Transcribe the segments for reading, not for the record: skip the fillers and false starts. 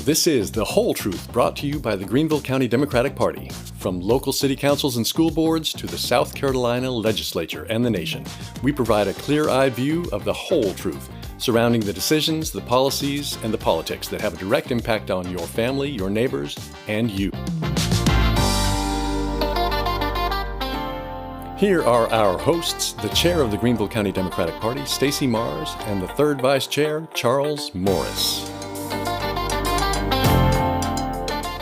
This is The Whole Truth, brought to you by the Greenville County Democratic Party. From local city councils and school boards to the South Carolina legislature and the nation, we provide a clear-eyed view of the whole truth surrounding the decisions, the policies, and the politics that have a direct impact on your family, your neighbors, and you. Here are our hosts, the chair of the Greenville County Democratic Party, Stacey Mars, and the third vice chair, Charles Morris.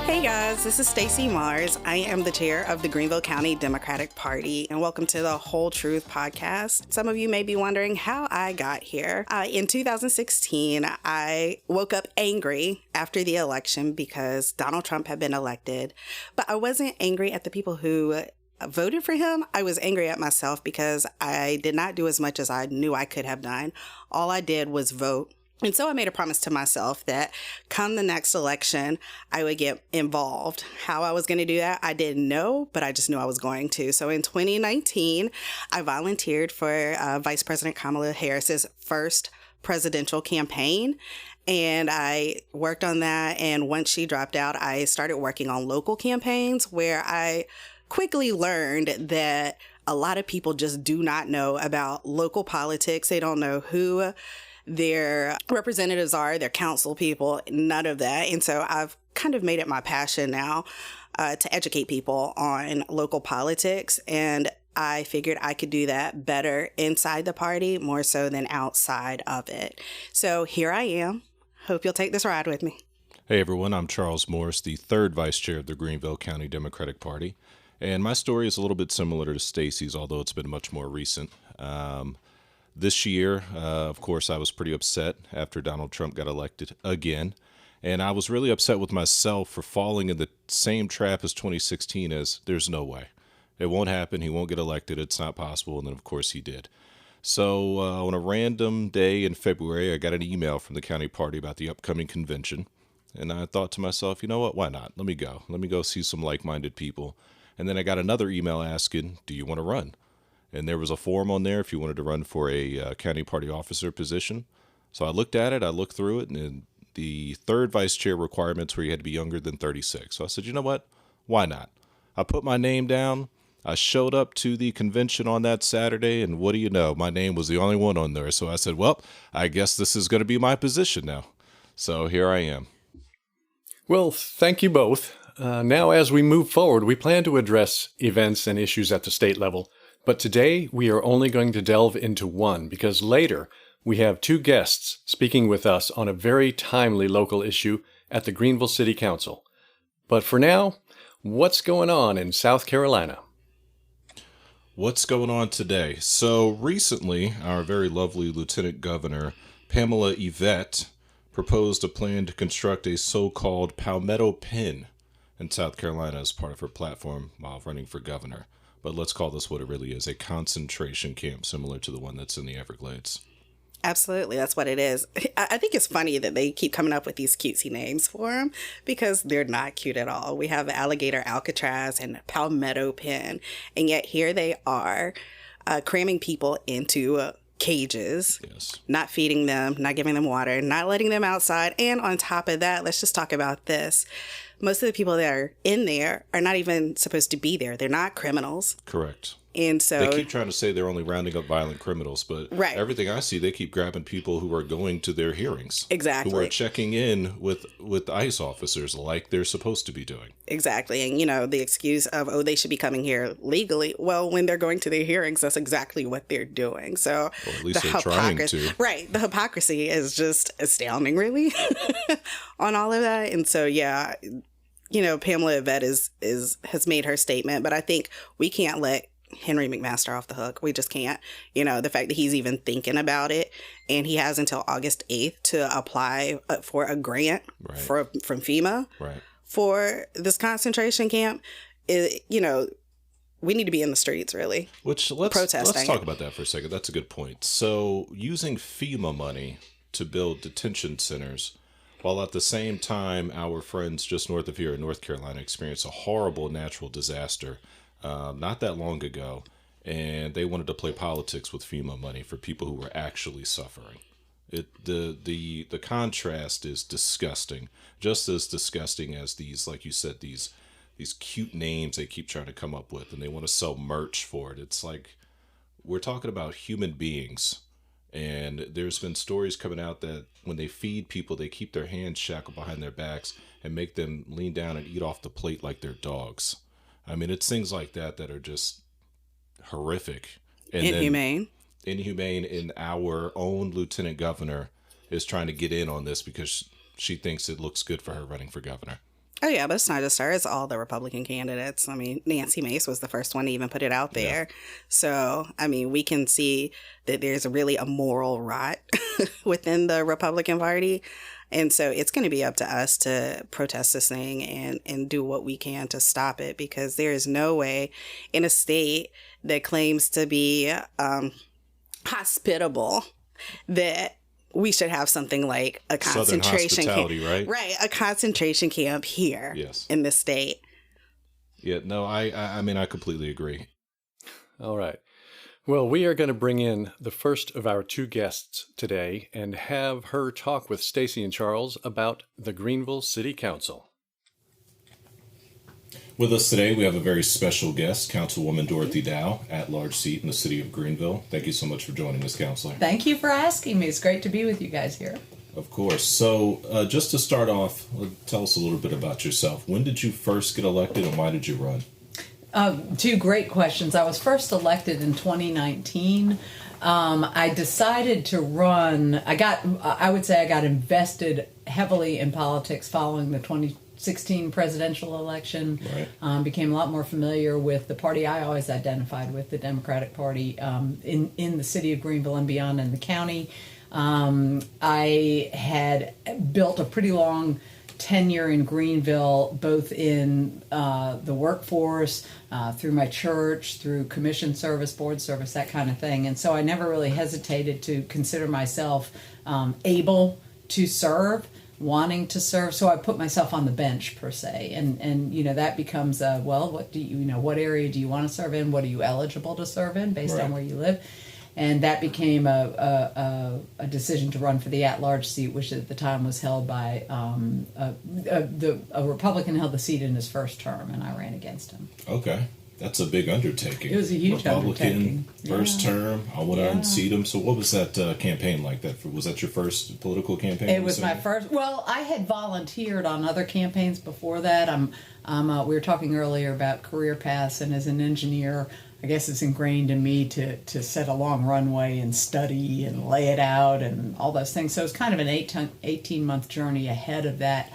Hey guys, this is Stacey Mars. I am the chair of the Greenville County Democratic Party, and welcome to the Whole Truth podcast. Some of you may be wondering how I got here. In 2016, I woke up angry after the election because Donald Trump had been elected, but I wasn't angry at the people who voted for him. I was angry at myself because I did not do as much as I knew I could have done. All I did was vote. And so I made a promise to myself that come the next election, I would get involved. How I was going to do that, I didn't know, but I just knew I was going to. So in 2019, I volunteered for Vice President Kamala Harris's first presidential campaign. And I worked on that. And once she dropped out, I started working on local campaigns where I quickly learned that a lot of people just do not know about local politics. They don't know who their representatives are, their council people, none of that. And so I've kind of made it my passion now to educate people on local politics. And I figured I could do that better inside the party, more so than outside of it. So here I am. Hope you'll take this ride with me. Hey everyone, I'm Charles Morris, the third vice chair of the Greenville County Democratic Party. And my story is a little bit similar to Stacey's, although it's been much more recent. This year, of course, I was pretty upset after Donald Trump got elected again. And I was really upset with myself for falling in the same trap as 2016 as there's no way. It won't happen. He won't get elected. It's not possible. And then, of course, he did. So on a random day in February, I got an email from the county party about the upcoming convention. And I thought to myself, you know what? Why not? Let me go. Let me go see some like-minded people. And then I got another email asking, do you want to run? And there was a form on there if you wanted to run for a county party officer position. So I looked at it, I looked through it, and the third vice chair requirements were you had to be younger than 36. So I said, you know what? Why not? I put my name down. I showed up to the convention on that Saturday, and what do you know? My name was the only one on there. So I said, well, I guess this is going to be my position now. So here I am. Well, thank you both. Now, as we move forward, we plan to address events and issues at the state level. But today, we are only going to delve into one, because later, we have two guests speaking with us on a very timely local issue at the Greenville City Council. But for now, what's going on in South Carolina? What's going on today? So recently, our very lovely Lieutenant Governor, Pamela Yvette, proposed a plan to construct a so-called Palmetto Pen in South Carolina as part of her platform while running for governor. But let's call this what it really is, a concentration camp similar to the one that's in the Everglades. Absolutely. That's what it is. I think it's funny that they keep coming up with these cutesy names for them because they're not cute at all. We have alligator Alcatraz and Palmetto Pen, and yet here they are cramming people into cages, yes, not feeding them, not giving them water, not letting them outside. And on top of that, let's just talk about this. Most of the people that are in there are not even supposed to be there. They're not criminals. Correct. And so they keep trying to say they're only rounding up violent criminals, but right, everything I see, they keep grabbing people who are going to their hearings. Exactly. Who are checking in with ICE officers like they're supposed to be doing. Exactly. And, you know, the excuse of, oh, they should be coming here legally. Well, when they're going to their hearings, that's exactly what they're doing. So or at least they're trying to. Right. The hypocrisy is just astounding, really, on all of that. And so, yeah, you know, Pamela Yvette has made her statement, but I think we can't let Henry McMaster off the hook. We just can't. You know, the fact that he's even thinking about it, and he has until August 8th to apply for a grant from FEMA for this concentration camp. You know, we need to be in the streets, really. Let's talk about that for a second. That's a good point. So using FEMA money to build detention centers, while at the same time our friends just north of here in North Carolina experienced a horrible natural disaster not that long ago, and they wanted to play politics with FEMA money for people who were actually suffering. The contrast is disgusting, just as disgusting as these, like you said, these cute names they keep trying to come up with, and they want to sell merch for it. It's like we're talking about human beings, and there's been stories coming out that when they feed people, they keep their hands shackled behind their backs and make them lean down and eat off the plate like they're dogs. I mean, it's things like that are just horrific. And Inhumane. Inhumane, and our own lieutenant governor is trying to get in on this because she thinks it looks good for her running for governor. Oh, yeah, but it's not just her. It's all the Republican candidates. I mean, Nancy Mace was the first one to even put it out there. Yeah. So, I mean, we can see that there's really a moral rot within the Republican Party. And so it's going to be up to us to protest this thing and do what we can to stop it, because there is no way in a state that claims to be hospitable that we should have something like a concentration camp, right? A concentration camp here, yes, in this state. Yeah, no, I mean, I completely agree. All right. Well, we are going to bring in the first of our two guests today and have her talk with Stacy and Charles about the Greenville City Council. With us today, we have a very special guest, Councilwoman Dorothy Dowe, at-large seat in the city of Greenville. Thank you so much for joining us, Councilor. Thank you for asking me. It's great to be with you guys here. Of course. So, just to start off, tell us a little bit about yourself. When did you first get elected, and why did you run? Two great questions. I was first elected in 2019. I decided to run. I would say I got invested heavily in politics following the 2016 presidential election. Right. Became a lot more familiar with the party I always identified with, the Democratic Party, in the city of Greenville and beyond in the county. I had built a pretty long tenure in Greenville, both in the workforce, through my church, through commission service, board service, that kind of thing. And so I never really hesitated to consider myself able to serve, wanting to serve. So I put myself on the bench, per se. And you know, that becomes, what area do you want to serve in? What are you eligible to serve in based on where you live? And that became a decision to run for the at-large seat, which at the time was held by a Republican held the seat in his first term, and I ran against him. Okay. That's a big undertaking. It was a huge undertaking. First term, I want to unseat him. So what was that campaign like? Was that your first political campaign? It was my first. Well, I had volunteered on other campaigns before that. We were talking earlier about career paths, and as an engineer, I guess it's ingrained in me to set a long runway and study and lay it out and all those things. So it's kind of an 18-month journey ahead of that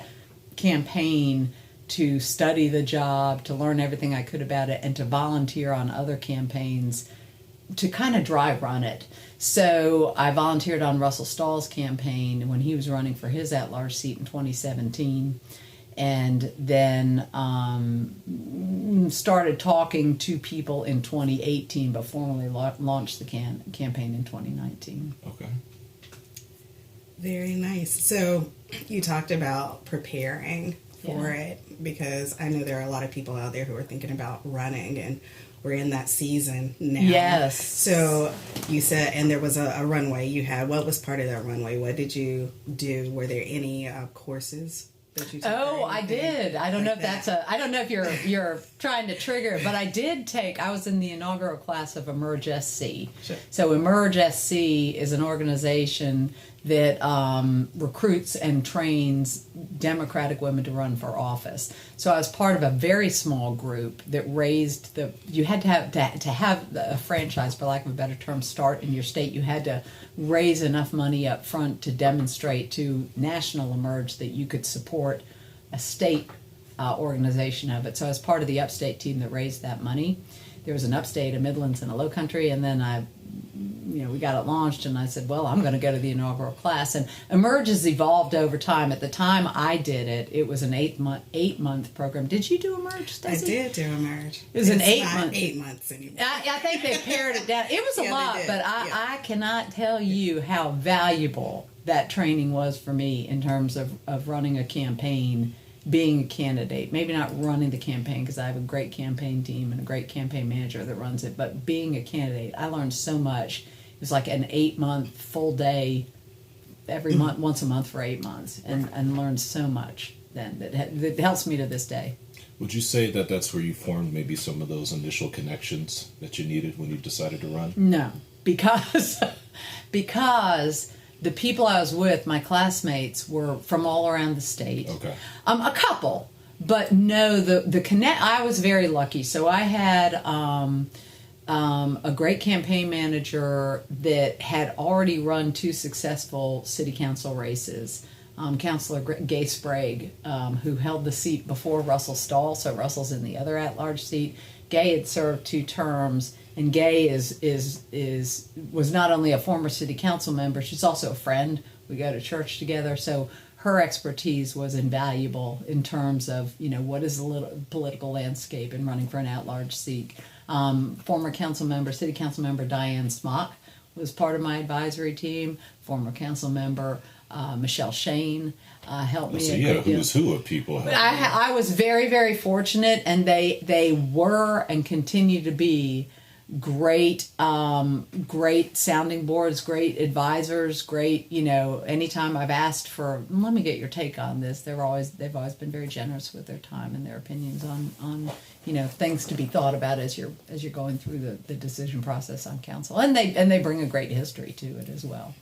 campaign to study the job, to learn everything I could about it, and to volunteer on other campaigns to kind of dry run it. So I volunteered on Russell Stahl's campaign when he was running for his at-large seat in 2017. And then started talking to people in 2018, but formally launched the campaign in 2019. Okay. Very nice. So you talked about preparing for it, because I know there are a lot of people out there who are thinking about running, and we're in that season now. Yes. So you said, and there was a runway you had. What was part of that runway? What did you do? Were there any courses? I did. I don't know if that's I don't know if you're trying to trigger it, but I did I was in the inaugural class of Emerge SC. Sure. So Emerge SC is an organization that recruits and trains Democratic women to run for office. So I was part of a very small group that raised you had to have a franchise, for lack of a better term, start in your state. You had to raise enough money up front to demonstrate to National Emerge that you could support a state organization of it. So I was part of the upstate team that raised that money. There was an upstate, a Midlands, and a Low Country, and then we got it launched, and I said, well, I'm going to go to the inaugural class. And Emerge has evolved over time. At the time I did it, it was an 8-month program. Did you do Emerge, Stacey? I did do Emerge. It was an 8-month. 8 months anymore. I think they pared it down. It was a lot, but I cannot tell you how valuable that training was for me in terms of running a campaign, being a candidate. Maybe not running the campaign, because I have a great campaign team and a great campaign manager that runs it, but being a candidate, I learned so much. It was like an 8-month full day every month, once a month for 8 months, and learned so much then that helps me to this day. Would you say that that's where you formed maybe some of those initial connections that you needed when you decided to run? No, because the people I was with, my classmates, were from all around the state. Okay. A couple, but no, the connect. I was very lucky. So I had a great campaign manager that had already run 2 successful city council races. Councilor Gay Sprague, who held the seat before Russell Stahl, so Russell's in the other at-large seat. Gay had served 2 terms, and Gay was not only a former city council member, she's also a friend. We go to church together, so her expertise was invaluable in terms of, what is the political landscape in running for an at-large seat. Former city council member Diane Smock was part of my advisory team. Former council member Michelle Shane helped me. So you had a who's who of people. I was very, very fortunate, and they were and continue to be great sounding boards, great advisors, great, anytime I've asked for, let me get your take on this, they've always been very generous with their time and their opinions on things to be thought about as you're going through the decision process on council. And they bring a great history to it as well.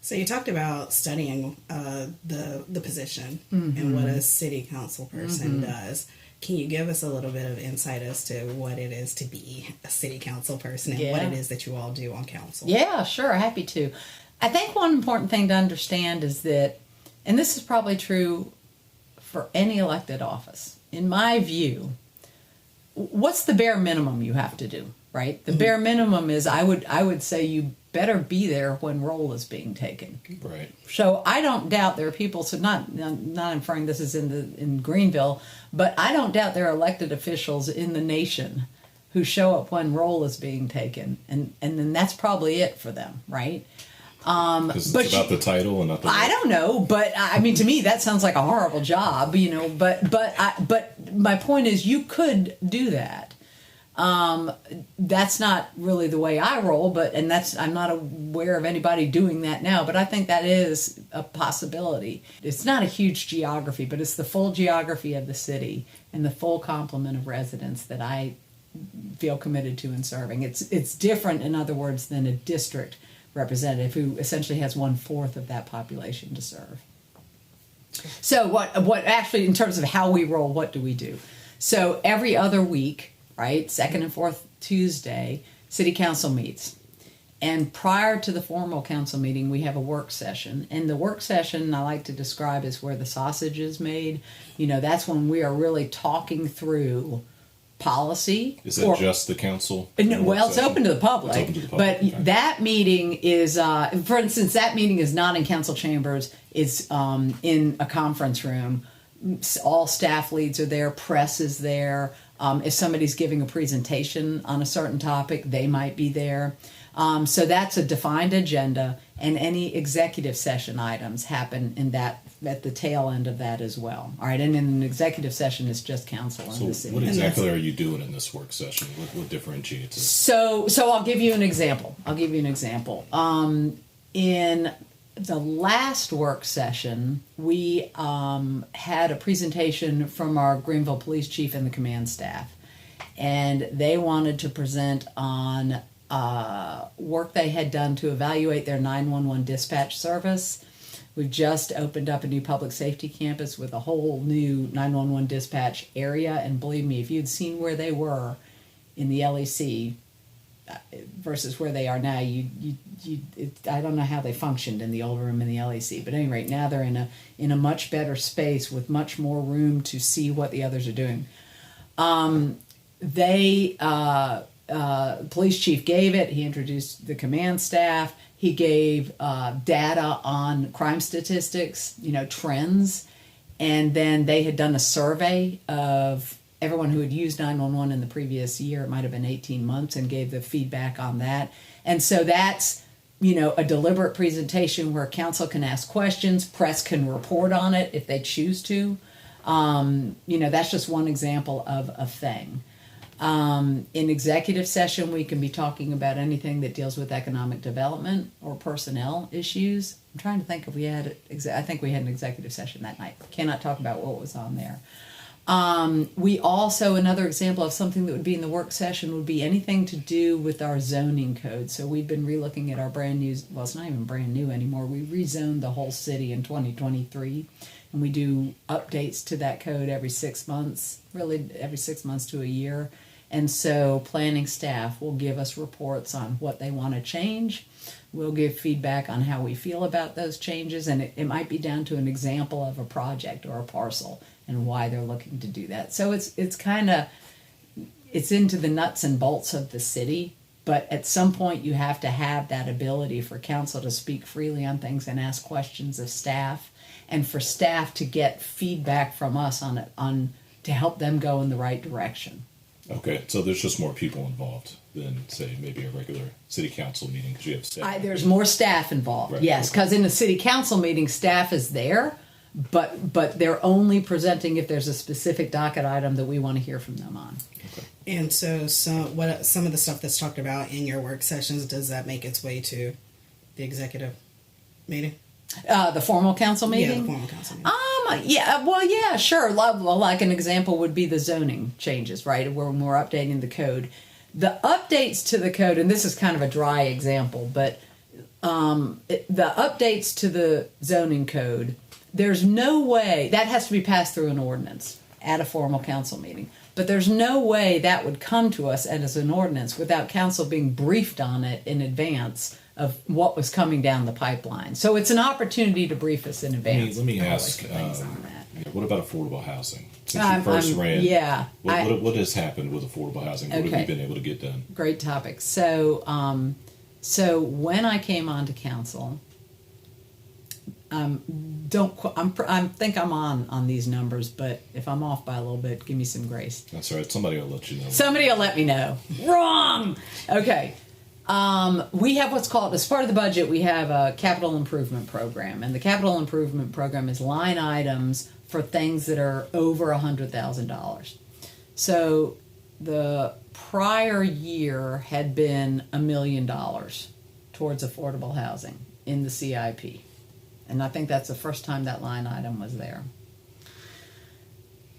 So you talked about studying the position and what a city council person does. Can you give us a little bit of insight as to what it is to be a city council person and what it is that you all do on council? Yeah, sure. Happy to. I think one important thing to understand is that, and this is probably true for any elected office, in my view, what's the bare minimum you have to do, right? The bare minimum is I would say you better be there when roll is being taken. Right. So I don't doubt there are people, so not inferring this is in Greenville, but I don't doubt there are elected officials in the nation who show up when roll is being taken, and then that's probably it for them, right? Because it's about the title and not the... I don't know, but I mean, to me that sounds like a horrible job, but my point is you could do that. That's not really the way I roll, I'm not aware of anybody doing that now, but I think that is a possibility. It's not a huge geography, but it's the full geography of the city and the full complement of residents that I feel committed to in serving. It's different, in other words, than a district representative who essentially has 1/4 of that population to serve. So what actually, in terms of how we roll, what do we do? So every other week, right, second and fourth Tuesday, city council meets. And prior to the formal council meeting, we have a work session. And the work session I like to describe as where the sausage is made. That's when we are really talking through policy. Is that just the council? No, well, it's open to the public. It's open to the public. But that meeting is, for instance, that meeting is not in council chambers. It's in a conference room. All staff leads are there. Press is there. If somebody's giving a presentation on a certain topic, they might be there. So that's a defined agenda, and any executive session items happen at the tail end of that as well. All right, and in an executive session, it's just council and the city. What exactly are you doing in this work session? What differentiates it? So I'll give you an example. In the last work session, we had a presentation from our Greenville police chief and the command staff, and they wanted to present on work they had done to evaluate their 911 dispatch service. We've just opened up a new public safety campus with a whole new 911 dispatch area, and believe me, if you'd seen where they were in the LEC versus where they are now, I don't know how they functioned in the old room in the LEC, but at any rate, now they're in a much better space with much more room to see what the others are doing. Police chief gave it. He introduced the command staff. He gave data on crime statistics, trends, and then they had done a survey of everyone who had used 911 in the previous year. It might have been 18 months, and gave the feedback on that. And so that's, a deliberate presentation where council can ask questions, press can report on it if they choose to. That's just one example of a thing. In executive session, we can be talking about anything that deals with economic development or personnel issues. I'm trying to think if we had, I think we had an executive session that night. Cannot talk about what was on there. We also, another example of something that would be in the work session would be anything to do with our zoning code. So we've been relooking at our brand new, well, it's not even brand new anymore. We rezoned the whole city in 2023. And we do updates to that code every 6 months, really every 6 months to a year. And so planning staff will give us reports on what they want to change. We'll give feedback on how we feel about those changes. And it might be down to an example of a project or a parcel and why they're looking to do that. So it's kind of, it's into the nuts and bolts of the city. But at some point you have to have that ability for council to speak freely on things and ask questions of staff, and for staff to get feedback from us on to help them go in the right direction. Okay, so there's just more people involved than, say, maybe a regular city council meeting because you have staff. There's more staff involved, Right. yes, because in a city council meeting, staff is there, but they're only presenting if there's a specific docket item that we want to hear from them on. Okay. And so some of the stuff that's talked about in your work sessions, does that make its way to the executive meeting? The formal council meeting? Yeah, the formal council meeting. Yeah, sure. Like an example would be the zoning changes, right? Where we're updating the code. The updates to the code, and this is kind of a dry example, but the updates to the zoning code, there's no way, that has to be passed through an ordinance at a formal council meeting. But there's no way that would come to us as an ordinance without council being briefed on it in advance of what was coming down the pipeline. So it's an opportunity to brief us in advance. Let me of ask, things on that. what about affordable housing? Since you first ran, yeah. what has happened with affordable housing? What have Okay. you been able to get done? Great topic. So when I came onto council, I think I'm on these numbers, but if I'm off by a little bit, give me some grace. That's all right. Somebody will let you know. Somebody will let me know. Wrong. Okay. We have what's called, as part of the budget, we have a capital improvement program, and the capital improvement program is line items for things that are over $100,000. So the prior year had been $1 million towards affordable housing in the CIP. And I think that's the first time that line item was there.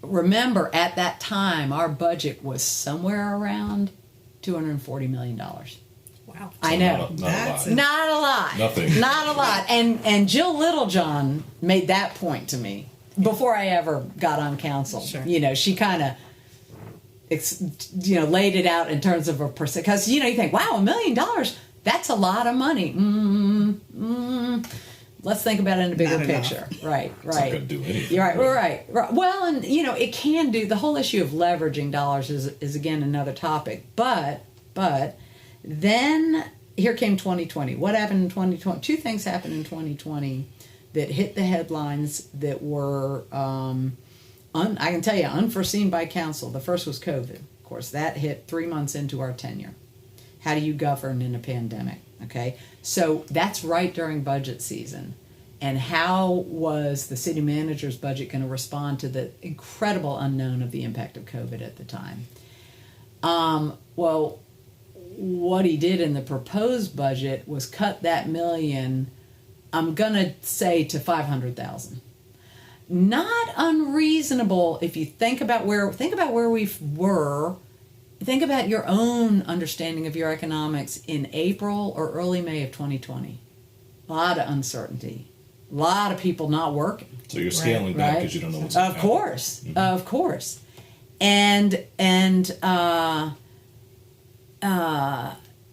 Remember, at that time, our budget was somewhere around $240 million. Wow. I know. Not a lot. Not a lot. Nothing. Not a lot. And Jill Littlejohn made that point to me before I ever got on council. Sure. You know, she kind of, laid it out in terms of a percent. Because, you think, wow, $1 million, that's a lot of money. Let's think about it in a bigger Not enough. picture. Right. It's not going to do anything. You're right. Well, and it can do, the whole issue of leveraging dollars is again another topic. But then here came 2020. What happened in 2020? Two things happened in 2020 that hit the headlines that were, I can tell you, unforeseen by council. The first was COVID. Of course, that hit 3 months into our tenure. How do you govern in a pandemic? Okay, so that's right during budget season. And how was the city manager's budget going to respond to the incredible unknown of the impact of COVID at the time? Well, what he did in the proposed budget was cut that $1 million, I'm going to say, to $500,000. Not unreasonable if you think about where we were. Think about your own understanding of your economics in April or early May of 2020. A lot of uncertainty. A lot of people not working. So you're scaling back because you don't know what's going to happen. Of course. And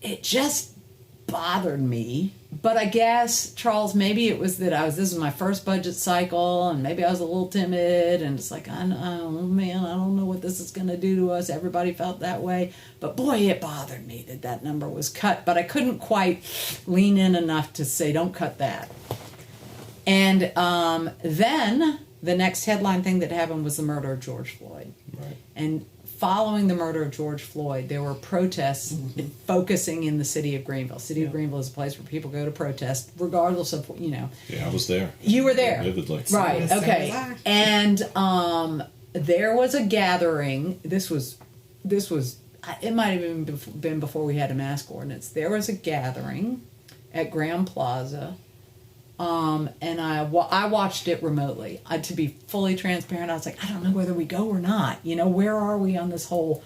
it just bothered me. But I guess, Charles, maybe it was that this is my first budget cycle, and maybe I was a little timid, and it's like, I don't know what this is going to do to us. Everybody felt that way. But boy, it bothered me that number was cut. But I couldn't quite lean in enough to say, don't cut that. And then the next headline thing that happened was the murder of George Floyd. Right. And following the murder of George Floyd, there were protests focusing in the city of Greenville. City of Greenville is a place where people go to protest, regardless of, Yeah, I was there. You were there. Vividly. Right, Yes, okay. so was I. And there was a gathering. This was this was, it might have even been before we had a mask ordinance. There was a gathering at Graham Plaza, and I watched it remotely. To be fully transparent, I was like, I don't know whether we go or not. Where are we on this whole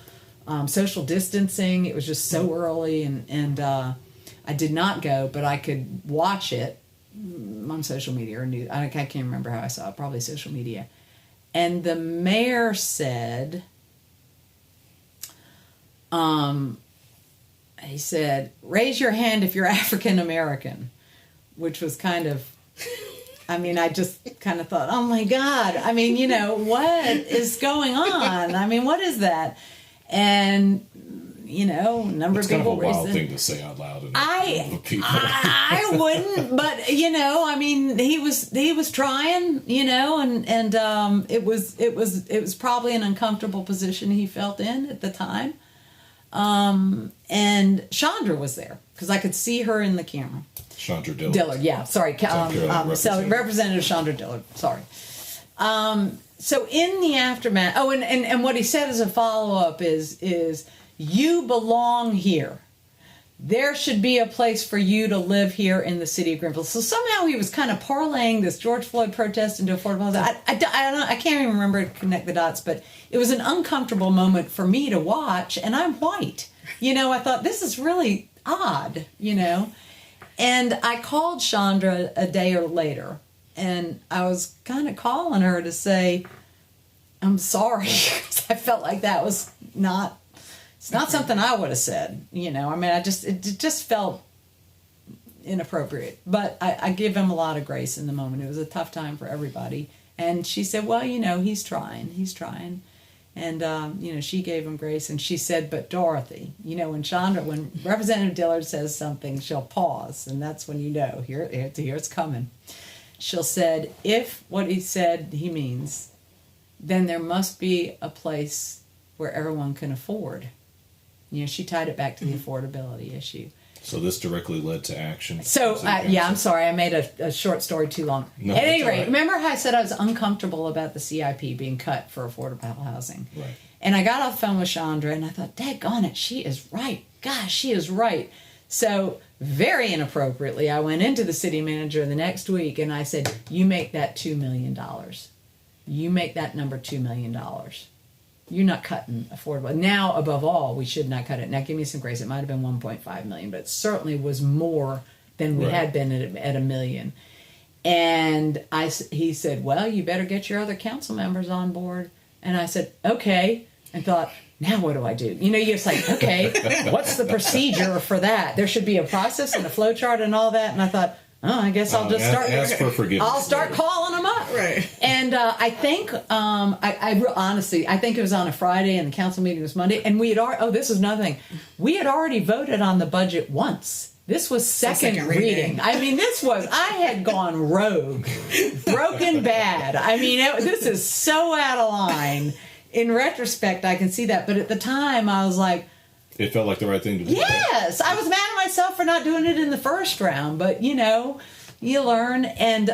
social distancing? It was just so early, and I did not go, but I could watch it on social media or news. I can't remember how I saw it, probably social media. And the mayor said, he said, raise your hand if you're African American, which was kind of, I just kind of thought, oh my God, what is going on? What is that? And, a number It's of people kind of a wild raised thing to say out loud. I wouldn't, but he was trying, and it was probably an uncomfortable position he felt in at the time. And Chandra was there because I could see her in the camera. Chandra Dillard. Dillard, yeah, sorry. So Representative Chandra Dillard, sorry. So in the aftermath, and what he said as a follow-up is you belong here. There should be a place for you to live here in the city of Greenville. So somehow he was kind of parlaying this George Floyd protest into affordable housing. I can't even remember to connect the dots, but it was an uncomfortable moment for me to watch, and I'm white. I thought, this is really odd, And I called Chandra a day or later, and I was kind of calling her to say, I'm sorry, because I felt like that was it's not something I would have said, it just felt inappropriate. But I give him a lot of grace in the moment. It was a tough time for everybody. And she said, well, he's trying. And, she gave him grace. And she said, but Dorothy, when Representative Dillard says something, she'll pause. And that's when here it's coming. She'll said, if what he said he means, then there must be a place where everyone can afford. She tied it back to the affordability issue. So this directly led to action. So, I'm sorry, I made a short story too long. No, at any rate, right. remember how I said I was uncomfortable about the CIP being cut for affordable housing? Right. And I got off the phone with Chandra, and I thought, daggone it, she is right. Gosh, she is right. So, very inappropriately, I went into the city manager the next week, and I said, you make that $2 million. You make that number $2 million. You're not cutting affordable. Now, above all, we should not cut it. Now, give me some grace. It might have been $1.5 million, but it certainly was more than we had been at $1 million. And he said, well, you better get your other council members on board. And I said, okay. And thought, now what do I do? You're just like, okay, what's the procedure for that? There should be a process and a flow chart and all that. And I thought, I guess I'll just start. Ask for forgiveness. I'll start calling them up. Right. And I think, honestly, I think it was on a Friday and the council meeting was Monday. And we had already, this is another thing. We had already voted on the budget once. This was second reading. This was, I had gone rogue, broken bad. This is so out of line. In retrospect, I can see that. But at the time, I was like, it felt like the right thing to do. Yes, I was mad at myself for not doing it in the first round, but you learn. And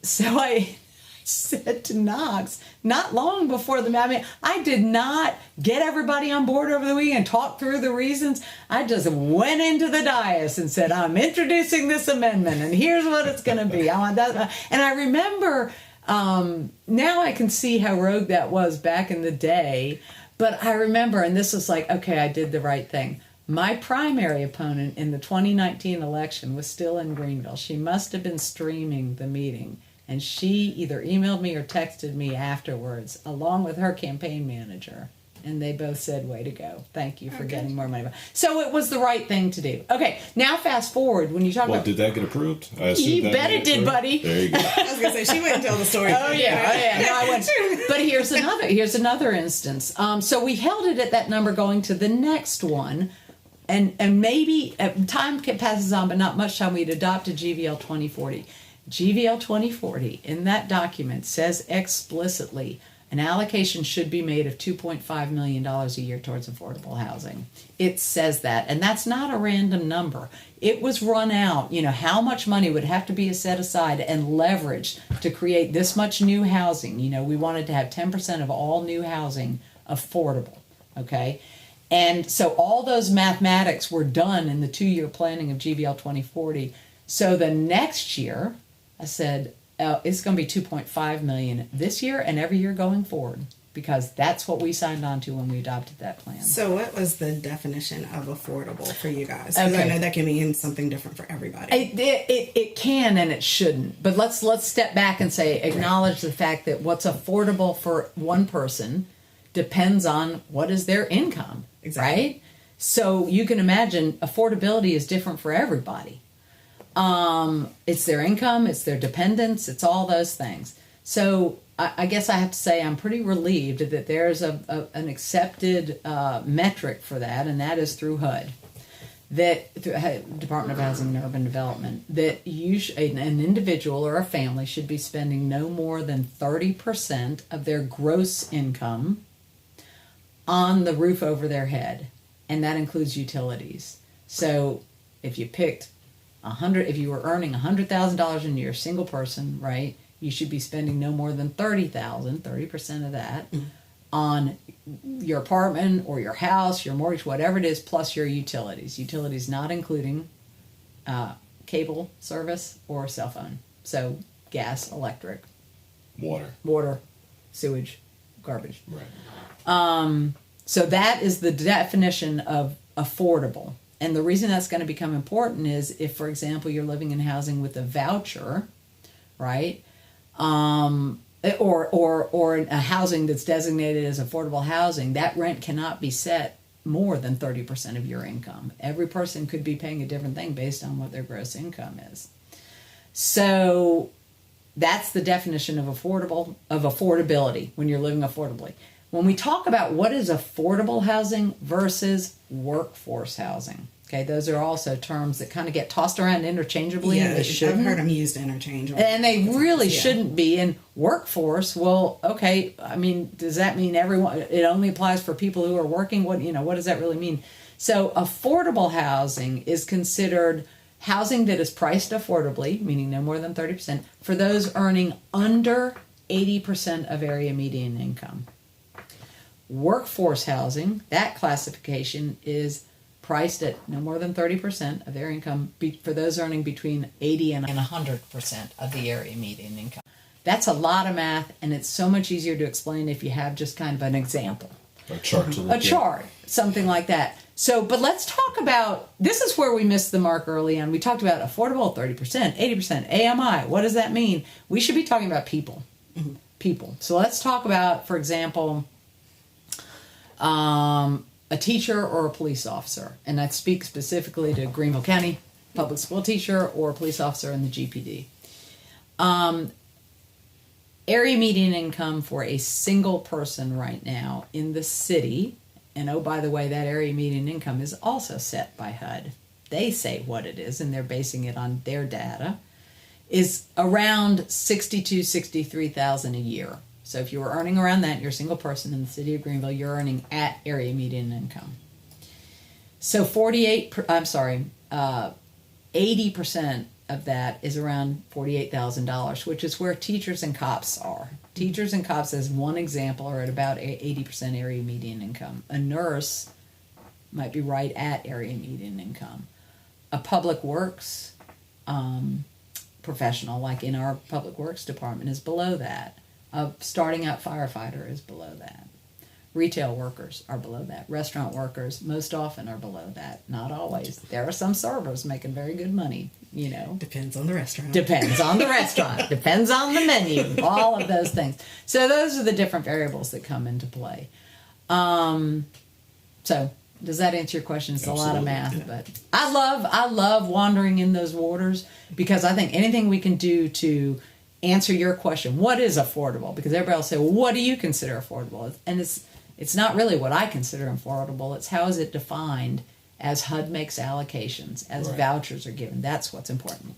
so I said to Knox, not long before I did not get everybody on board over the weekend, talk through the reasons. I just went into the dais and said, I'm introducing this amendment, and here's what it's going to be. I want that. And I remember, now I can see how rogue that was back in the day. But I remember, and this was like, okay, I did the right thing. My primary opponent in the 2019 election was still in Greenville. She must have been streaming the meeting. And she either emailed me or texted me afterwards, along with her campaign manager. And they both said, way to go. Thank you for getting more money. So it was the right thing to do. Okay, now fast forward. When you talk about... did that get approved? You bet it did, buddy. There you go. I was going to say, she wouldn't tell the story. Oh, yeah. No, I went. But here's another instance. So we held it at that number going to the next one. And maybe time passes on, but not much time. We'd adopted GVL 2040. GVL 2040 in that document says explicitly an allocation should be made of $2.5 million a year towards affordable housing. It says that, and that's not a random number. It was run out, how much money would have to be set aside and leveraged to create this much new housing. We wanted to have 10% of all new housing affordable. Okay. And so all those mathematics were done in the 2-year planning of GBL 2040. So the next year, I said, it's going to be 2.5 million this year and every year going forward, because that's what we signed on to when we adopted that plan. So what was the definition of affordable for you guys? Because I know that can mean something different for everybody. It can and it shouldn't. But let's step back and acknowledge the fact that what's affordable for one person depends on what is their income, exactly. Right? So you can imagine affordability is different for everybody. It's their income, it's their dependence, it's all those things. So I guess I have to say I'm pretty relieved that there's an accepted metric for that, and that is through HUD, through Department of Housing and Urban Development, that an individual or a family should be spending no more than 30% of their gross income on the roof over their head, and that includes utilities. So if you picked if you were earning $100,000 and you're a single person, right, you should be spending no more than 30% of that on your apartment or your house, your mortgage, whatever it is, plus your utilities. Utilities not including cable service or cell phone. So gas, electric, water, sewage, garbage. Right. So that is the definition of affordable. And the reason that's going to become important is if, for example, you're living in housing with a voucher, right? Or a housing that's designated as affordable housing, that rent cannot be set more than 30% of your income. Every person could be paying a different thing based on what their gross income is. So that's the definition of affordability when you're living affordably. When we talk about what is affordable housing versus workforce housing, okay, those are also terms that kind of get tossed around interchangeably. Yeah, and they shouldn't. I've heard them used interchangeably. And they really shouldn't be. In workforce, well, okay, I mean, does that mean everyone? It only applies for people who are working? What does that really mean? So affordable housing is considered housing that is priced affordably, meaning no more than 30%, for those earning under 80% of area median income. Workforce housing, that classification is priced at no more than 30% of their income for those earning between 80 and 100% of the area median income. That's a lot of math, and it's so much easier to explain if you have just kind of an example. A chart to look at. A chart, something like that. So, but let's talk about, this is where we missed the mark early on. We talked about affordable, 30%, 80%, AMI. What does that mean? We should be talking about people. Mm-hmm. People. So let's talk about, for example, a teacher or a police officer. And I speak specifically to Greenville County public school teacher or a police officer in the GPD. Area median income for a single person right now in the city, and oh, by the way, that area median income is also set by HUD. They say what it is, and they're basing it on their data, is around $63,000 a year. So if you were earning around that, you're a single person in the city of Greenville, you're earning at area median income. So 80% of that is around $48,000, which is where teachers and cops are. Teachers and cops, as one example, are at about 80% area median income. A nurse might be right at area median income. A public works professional, like in our public works department, is below that. A starting out firefighter is below that. Retail workers are below that. Restaurant workers most often are below that. Not always. There are some servers making very good money, Depends on the restaurant. Depends on the restaurant. Depends on the menu. All of those things. So those are the different variables that come into play. So does that answer your question? It's Absolutely. A lot of math, but I love wandering in those waters, because I think anything we can do to answer your question, what is affordable? Because everybody will say, well, what do you consider affordable? And it's not really what I consider affordable. It's how is it defined as HUD makes allocations, as Right. vouchers are given. That's what's important.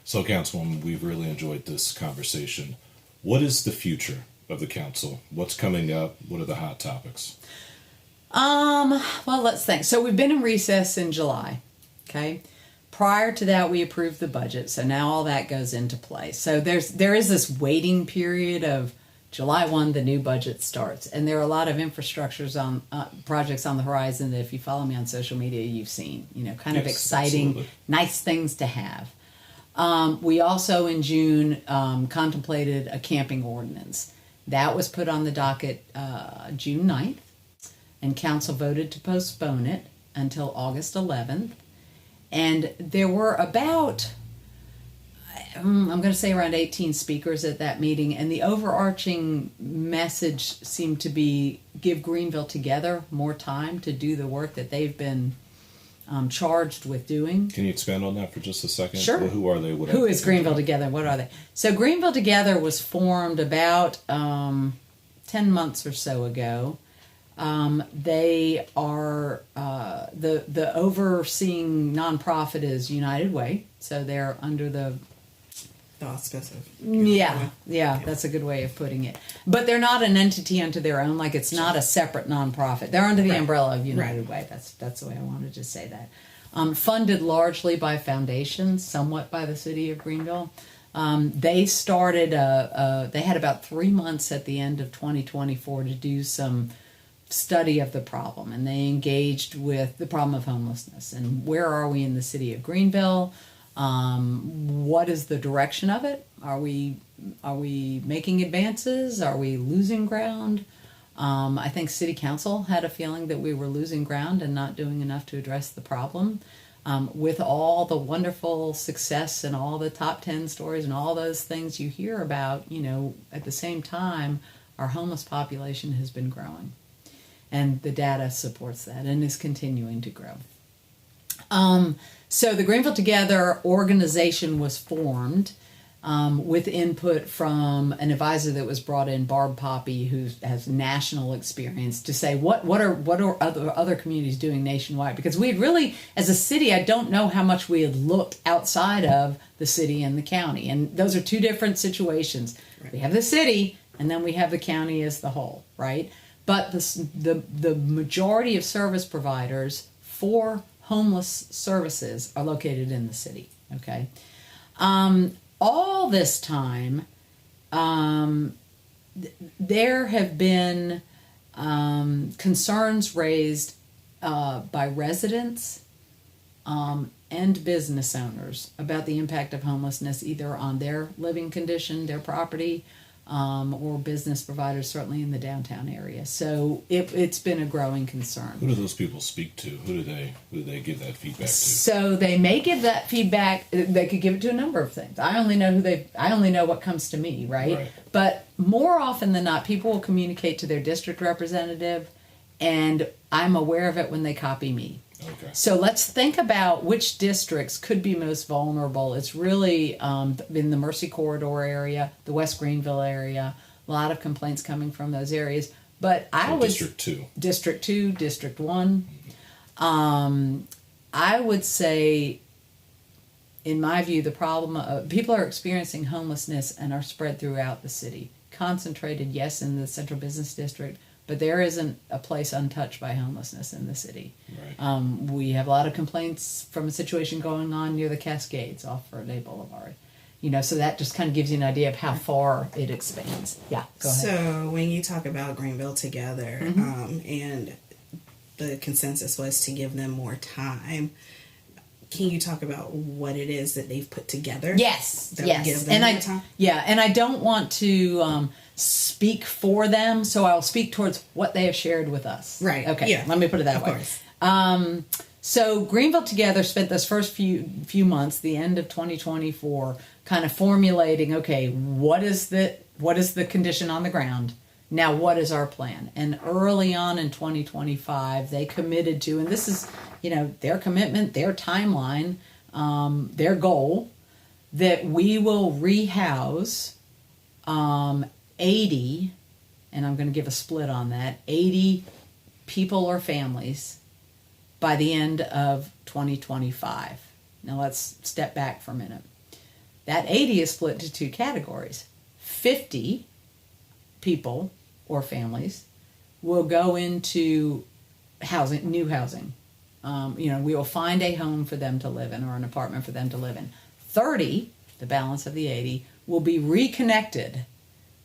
So, Councilwoman, we've really enjoyed this conversation. What is the future of the council? What's coming up? What are the hot topics? Well, let's think. So we've been in recess in July, okay? Prior to that, we approved the budget, so now all that goes into play. So there is this waiting period of July 1, the new budget starts, and there are a lot of infrastructures on projects on the horizon that if you follow me on social media, you've seen, kind of Yes, exciting, absolutely. nice things to have. We also in June contemplated a camping ordinance. That was put on the docket June 9th, and council voted to postpone it until August 11th. And there were about, I'm going to say around 18 speakers at that meeting, and the overarching message seemed to be give Greenville Together more time to do the work that they've been charged with doing. Can you expand on that for just a second? Sure. Well, who are they? Who is Greenville Together? What are they? So Greenville Together was formed about 10 months or so ago. They are the overseeing nonprofit is United Way, so they're under the auspice of yeah, that's a good way of putting it. But they're not an entity unto their own, like it's not a separate nonprofit. They're under the umbrella of United Way. That's the way I wanted to say that. Funded largely by foundations, somewhat by the city of Greenville. They started, they had about 3 months at the end of 2024 to do some study of the problem, and they engaged with the problem of homelessness and where are we in the city of Greenville. What is the direction of it? Are we making advances? Are we losing ground? I think City Council had a feeling that we were losing ground and not doing enough to address the problem. With all the wonderful success and all the top 10 stories and all those things you hear about, at the same time, our homeless population has been growing. And the data supports that and is continuing to grow. So the Greenville Together organization was formed with input from an advisor that was brought in, Barb Poppy, who has national experience, to say what are other communities doing nationwide? Because we had really, as a city, I don't know how much we had looked outside of the city and the county, and those are two different situations. Right. We have the city, and then we have the county as the whole, right? But the majority of service providers for homeless services are located in the city, okay? All this time, there have been concerns raised by residents and business owners about the impact of homelessness either on their living condition, their property, or business providers, certainly in the downtown area. So it's been a growing concern. Who do those people speak to? Who do they give that feedback to? So they may give that feedback. They could give it to a number of things. I only know what comes to me, right? But more often than not, people will communicate to their district representative, and I'm aware of it when they copy me. Okay. So let's think about which districts could be most vulnerable. It's really in the Mercy Corridor area, the West Greenville area, a lot of complaints coming from those areas. But District 2. District 2, District 1. I would say, in my view, the problem of people are experiencing homelessness and are spread throughout the city. Concentrated, yes, in the Central Business District, but there isn't a place untouched by homelessness in the city. Right. We have a lot of complaints from a situation going on near the Cascades off Ferndale Boulevard. So that just kind of gives you an idea of how far it expands. Yeah, go ahead. So when you talk about Greenville Together, and the consensus was to give them more time, can you talk about what it is that they've put together? Yes, that would give them more time? Yeah, and I don't want to speak for them, so I'll speak towards what they have shared with us. Right. Okay. Yeah. Let me put it that way. Of course. So Greenville Together spent this first few months, the end of 2024, kind of formulating, okay, what is the condition on the ground? Now, what is our plan? And early on in 2025, they committed to, and this is, their commitment, their timeline, their goal, that we will rehouse 80, and I'm going to give a split on that, 80 people or families by the end of 2025. Now let's step back for a minute. That 80 is split into two categories. 50 people or families will go into housing, new housing. We will find a home for them to live in or an apartment for them to live in. 30, the balance of the 80, will be reconnected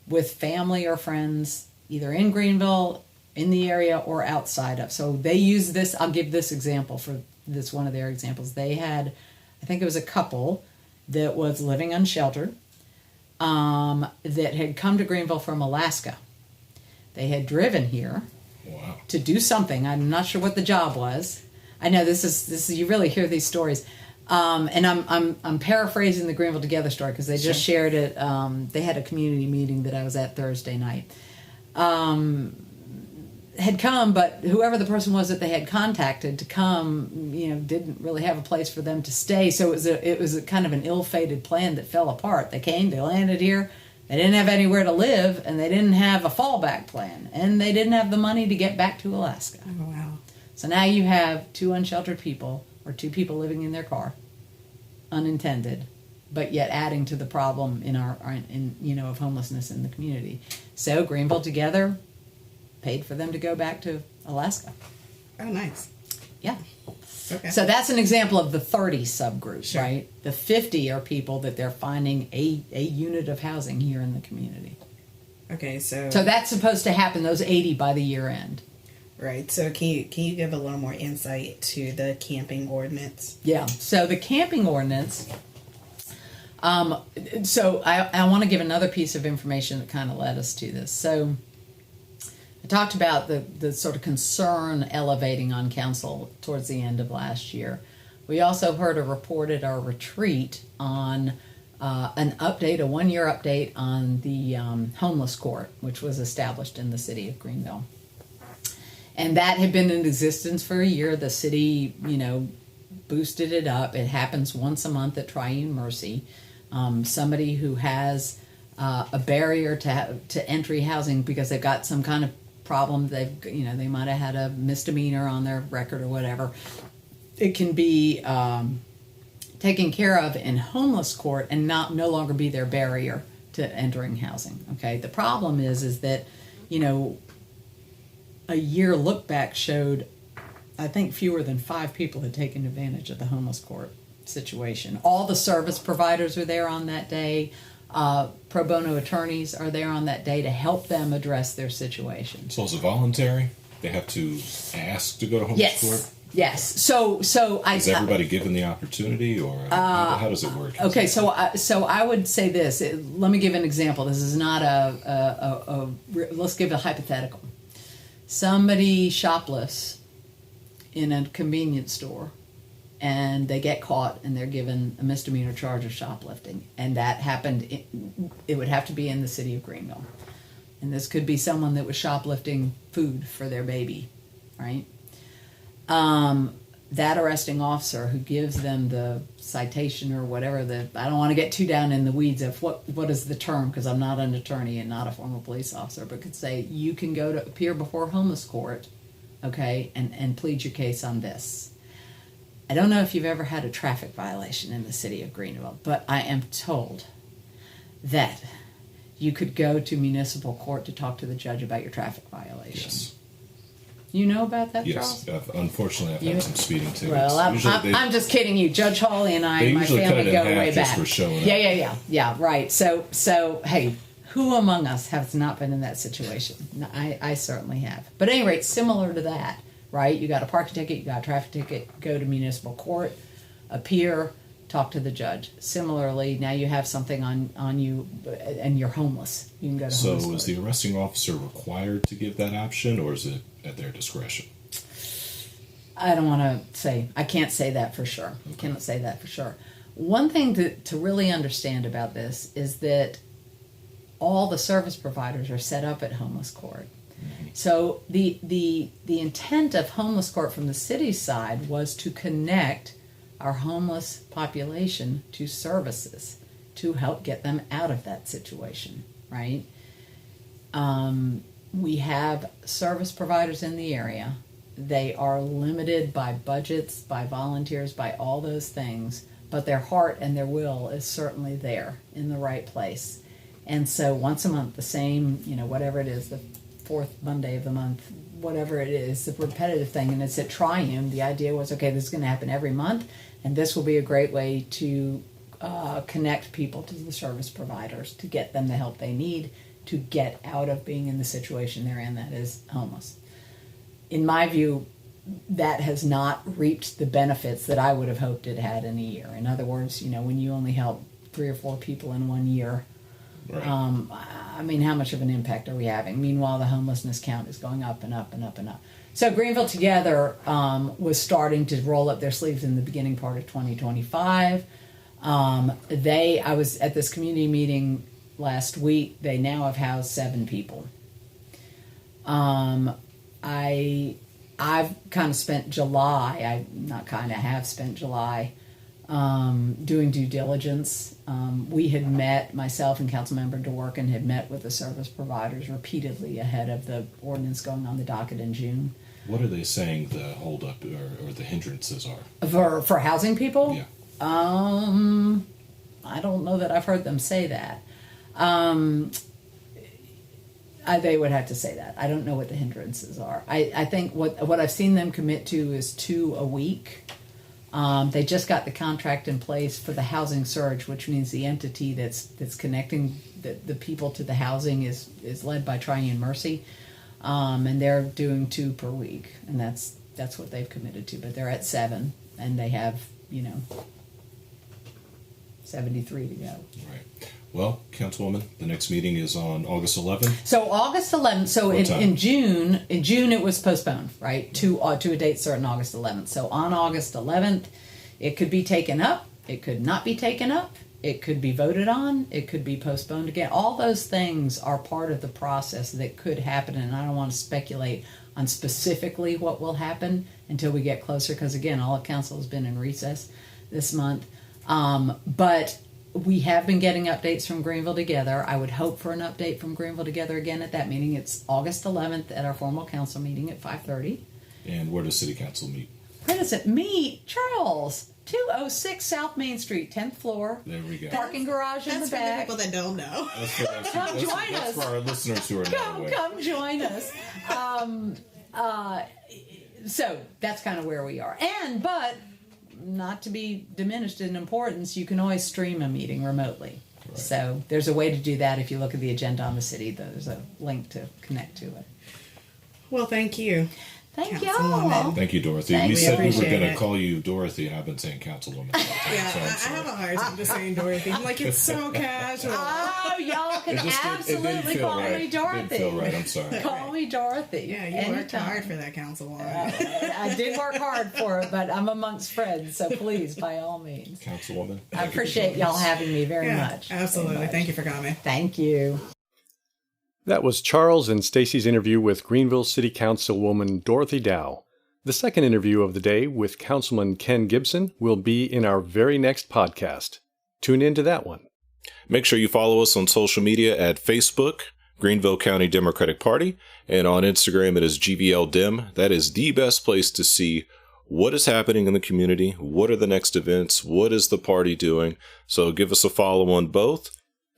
with family or friends, either in Greenville, in the area, or outside of. So they use this. I'll give this example for this one of their examples. They had, I think it was a couple that was living unsheltered that had come to Greenville from Alaska. They had driven here to do something. I'm not sure what the job was. I know this is you really hear these stories. And I'm paraphrasing the Greenville Together story because they just shared it. They had a community meeting that I was at Thursday night. Had come, but whoever the person was that they had contacted to come, didn't really have a place for them to stay. So it was a kind of an ill-fated plan that fell apart. They came, they landed here, they didn't have anywhere to live, and they didn't have a fallback plan, and they didn't have the money to get back to Alaska. Oh, wow. So now you have two unsheltered people, or two people living in their car, unintended, but yet adding to the problem of homelessness in the community. So Greenville Together paid for them to go back to Alaska. Oh, nice. Yeah. Okay. So that's an example of the 30 subgroups, Sure. right? The 50 are people that they're finding a unit of housing here in the community. Okay, so that's supposed to happen, those 80 by the year end. right. So can you give a little more insight to the camping ordinance? Yeah. So the camping ordinance. So I want to give another piece of information that kind of led us to this. So I talked about the sort of concern elevating on council towards the end of last year. We also heard a report at our retreat on an update, a 1-year update on the homeless court, which was established in the city of Greenville. And that had been in existence for a year. The city, boosted it up. It happens once a month at Triune Mercy. Somebody who has a barrier to entry housing because they've got some kind of problem, they might have had a misdemeanor on their record or whatever. It can be taken care of in homeless court and no longer be their barrier to entering housing. Okay, the problem is that a year look back showed, I think, fewer than 5 people had taken advantage of the homeless court situation. All the service providers are there on that day. Pro bono attorneys are there on that day to help them address their situation. So is it voluntary? They have to ask to go to homeless court? Yes. So is everybody given the opportunity, or how does it work? Okay, so I would say this. Let me give an example. This is not let's give a hypothetical. Somebody shoplifts in a convenience store, and they get caught, and they're given a misdemeanor charge of shoplifting. And that happened, it would have to be in the city of Greenville. And this could be someone that was shoplifting food for their baby, right? That arresting officer who gives them the citation or whatever, I don't want to get too down in the weeds of what is the term, because I'm not an attorney and not a former police officer, but could say, you can go to appear before homeless court, okay, and plead your case on this. I don't know if you've ever had a traffic violation in the city of Greenville, but I am told that you could go to municipal court to talk to the judge about your traffic violation. Yes. You know about that, Yes. Charles? Unfortunately, I've had some speeding tickets. Well, I'm just kidding you. Judge Hawley and I, my family, go way back. For showing up. Yeah, right. So hey, who among us has not been in that situation? No, I certainly have. But at any rate, similar to that, right? You got a parking ticket, you got a traffic ticket, go to municipal court, appear, talk to the judge. Similarly, now you have something on you and you're homeless. You can go to homeless court. So is the arresting officer required to give that option, or is it at their discretion? I don't want to say. I can't say that for sure. I cannot say that for sure. One thing to really understand about this is that all the service providers are set up at homeless court. So the intent of homeless court from the city's side was to connect our homeless population to services to help get them out of that situation, right? We have service providers in the area. They are limited by budgets, by volunteers, by all those things, but their heart and their will is certainly there in the right place. And so once a month, the same, whatever it is, the 4th Monday of the month, whatever it is, the repetitive thing, and it's at Triune. The idea was, okay, this is going to happen every month, and this will be a great way to connect people to the service providers to get them the help they need to get out of being in the situation they're in, that is homeless. In my view, that has not reaped the benefits that I would have hoped it had in a year. In other words, when you only help 3 or 4 people in 1 year, Right. I mean, how much of an impact are we having? Meanwhile, the homelessness count is going up and up and up and up. So Greenville Together was starting to roll up their sleeves in the beginning part of 2025. I was at this community meeting last week. They now have housed 7 people. I've kind of spent July, have spent July doing due diligence. We had met, myself and Councilmember Dworkin had met with the service providers repeatedly ahead of the ordinance going on the docket in June. What are they saying the holdup or the hindrances are? For housing people? Yeah. I don't know that I've heard them say that. They would have to say that. I don't know what the hindrances are. I think what I've seen them commit to is 2 a week. They just got the contract in place for the housing surge, which means the entity that's connecting the people to the housing is led by Triune Mercy, and they're doing 2 per week, and that's what they've committed to. But they're at 7, and they have 73 to go. Right. Well, Councilwoman, the next meeting is on August 11th. So August 11th. So in June it was postponed, right, to a date certain, August 11th. So on August 11th, it could be taken up. It could not be taken up. It could be voted on. It could be postponed again. All those things are part of the process that could happen, and I don't want to speculate on specifically what will happen until we get closer, because again, all of council has been in recess this month. But we have been getting updates from Greenville Together. I would hope for an update from Greenville Together again at that meeting. It's August 11th at our formal council meeting at 5:30. And where does City Council meet? Where does it meet? Charles, 206 South Main Street, 10th floor. There we go. Parking garage in the That's for the back. people that don't know. Come join That's us. for our listeners who are not aware. Come join us. So that's kind of where we are. But not to be diminished in importance, you can always stream a meeting remotely. Right. So there's a way to do that. If you look at the agenda on the city, there's a link to connect to it. Well, thank you. Thank Councilwoman. y'all. Thank you, Dorothy. Thank We you. said we were Appreciate going to it. call you Dorothy, and I've been saying Councilwoman. All the time, Yeah, so I'm I sorry. have a hard time just saying Dorothy. I'm like, it's so casual. Oh, y'all can It didn't absolutely feel call right. me Dorothy. It didn't feel right. I'm sorry. Call me Dorothy. Yeah, you worked anytime. hard for that, Councilwoman. I did work hard for it, but I'm amongst friends, so please, by all means. Councilwoman. I appreciate y'all having me very much. Absolutely. Very much. Thank you for coming. Thank you. That was Charles and Stacy's interview with Greenville City Councilwoman Dorothy Dowe. The second interview of the day with Councilman Ken Gibson will be in our very next podcast. Tune in to that one. Make sure you follow us on social media at Facebook, Greenville County Democratic Party, and on Instagram it is GVLDem. That is the best place to see what is happening in the community, what are the next events, what is the party doing. So give us a follow on both.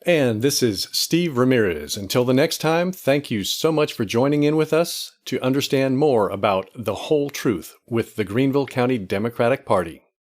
And this is Steve Ramirez. Until the next time, thank you so much for joining in with us to understand more about the whole truth with the Greenville County Democratic Party.